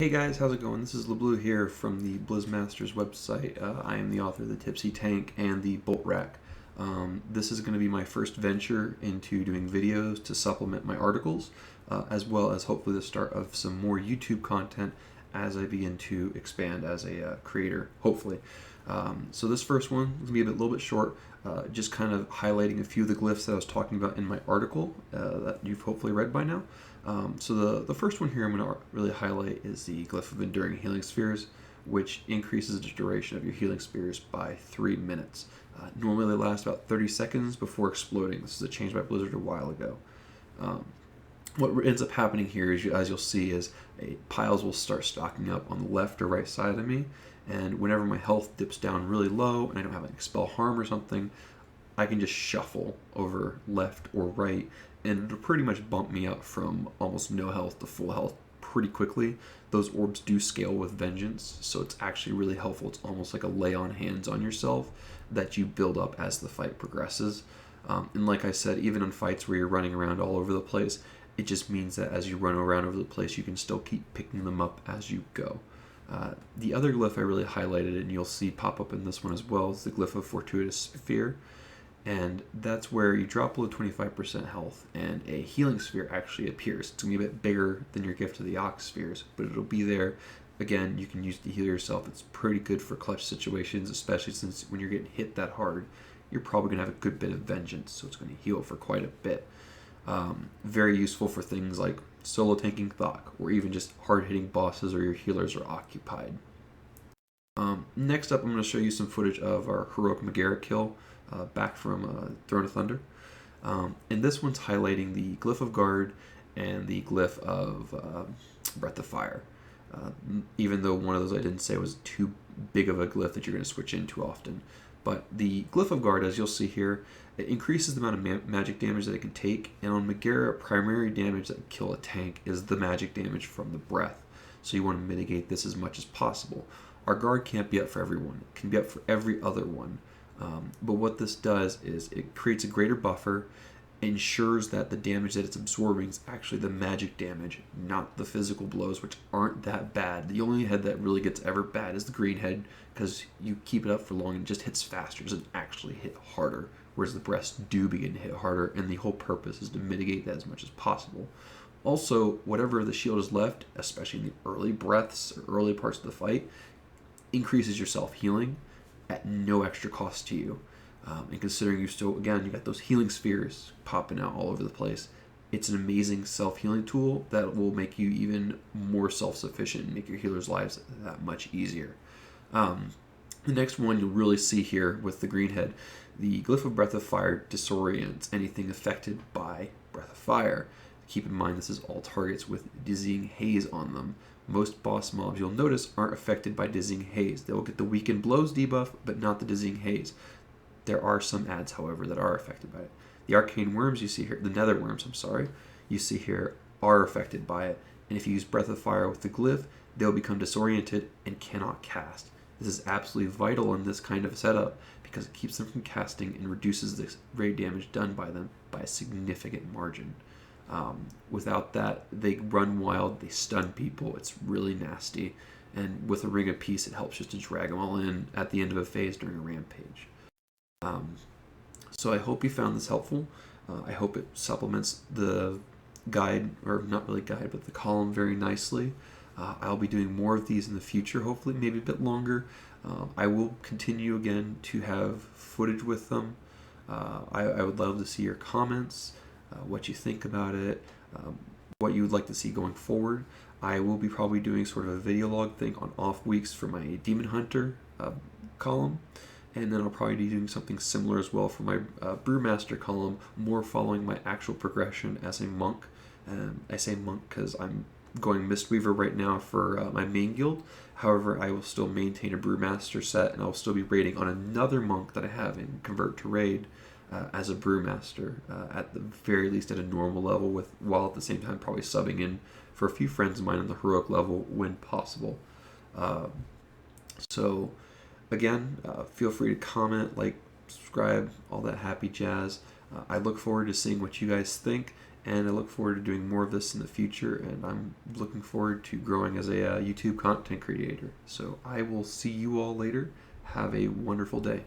Hey guys, how's it going? This is LeBlue here from the Blizzmasters website. I am the author of the Tipsy Tank and the Bolt Rack. This is going to be my first venture into doing videos to supplement my articles, as well as hopefully the start of some more YouTube content as I begin to expand as a creator, hopefully. So this first one is going to be a little bit short, just kind of highlighting a few of the glyphs that I was talking about in my article that you've hopefully read by now. So the first one here I'm going to really highlight is the Glyph of Enduring Healing Spheres, which increases the duration of your healing spheres by 3 minutes. Normally they last about 30 seconds before exploding. This is a change by Blizzard a while ago. What ends up happening here, is as you'll see, is piles will start stocking up on the left or right side of me, and whenever my health dips down really low and I don't have an Expel Harm or something, I can just shuffle over left or right, and it'll pretty much bump me up from almost no health to full health pretty quickly. Those orbs do scale with vengeance, so it's actually really helpful. It's almost like a lay on hands on yourself that you build up as the fight progresses. And like I said, even in fights where you're running around all over the place, it just means that as you run around over the place, you can still keep picking them up as you go. The other glyph I really highlighted, and you'll see pop up in this one as well, is the Glyph of Fortuitous Sphere. And that's where you drop below 25% health and a healing sphere actually appears. It's going to be a bit bigger than your Gift of the Ox spheres, but it'll be there. Again, you can use it to heal yourself. It's pretty good for clutch situations, especially since when you're getting hit that hard, you're probably going to have a good bit of vengeance, so it's going to heal for quite a bit. Very useful for things like solo tanking Thok, or even just hard-hitting bosses or your healers are occupied. Next up, I'm going to show you some footage of our heroic Megara kill back from Throne of Thunder. And this one's highlighting the Glyph of Guard and the Glyph of Breath of Fire. Even though one of those I didn't say was too big of a glyph that you're going to switch in too often. But the Glyph of Guard, as you'll see here, it increases the amount of magic damage that it can take, and on Megara, primary damage that can kill a tank is the magic damage from the breath. So you want to mitigate this as much as possible. Our guard can't be up for everyone. It can be up for every other one. But what this does is it creates a greater buffer, ensures that the damage that it's absorbing is actually the magic damage, not the physical blows, which aren't that bad. The only head that really gets ever bad is the green head, because you keep it up for long and it just hits faster. It doesn't actually hit harder, whereas the breasts do begin to hit harder, and the whole purpose is to mitigate that as much as possible. Also, whatever the shield is left, especially in the early breaths or early parts of the fight, increases your self-healing at no extra cost to you. And considering you still, again, you got those healing spheres popping out all over the place, it's an amazing self-healing tool that will make you even more self-sufficient and make your healers' lives that much easier. The next one you'll really see here with the green head, the Glyph of Breath of Fire disorients anything affected by Breath of Fire. Keep in mind this is all targets with Dizzying Haze on them. Most boss mobs, you'll notice, aren't affected by Dizzying Haze. They will get the Weakened Blows debuff, but not the Dizzying Haze. There are some ads, however, that are affected by it. The Arcane Worms you see here, the Nether Worms, you see here are affected by it. And if you use Breath of Fire with the Glyph, they'll become disoriented and cannot cast. This is absolutely vital in this kind of setup because it keeps them from casting and reduces the raid damage done by them by a significant margin. Without that, they run wild, they stun people, it's really nasty. And with a Ring of Peace, it helps just to drag them all in at the end of a phase during a rampage. So I hope you found this helpful. I hope it supplements the guide, or not really guide, but the column very nicely. I'll be doing more of these in the future, hopefully maybe a bit longer. I will continue again to have footage with them. I would love to see your comments, what you think about it, what you would like to see going forward. I will be probably doing sort of a video log thing on off weeks for my Demon Hunter column. And then I'll probably be doing something similar as well for my Brewmaster column, more following my actual progression as a monk. I say monk because I'm going Mistweaver right now for my main guild. However, I will still maintain a Brewmaster set, and I'll still be raiding on another monk that I have in Convert to Raid as a Brewmaster, at the very least at a normal level, while at the same time probably subbing in for a few friends of mine on the heroic level when possible. So again, feel free to comment, like, subscribe, all that happy jazz. I look forward to seeing what you guys think, and I look forward to doing more of this in the future, and I'm looking forward to growing as a YouTube content creator. So I will see you all later. Have a wonderful day.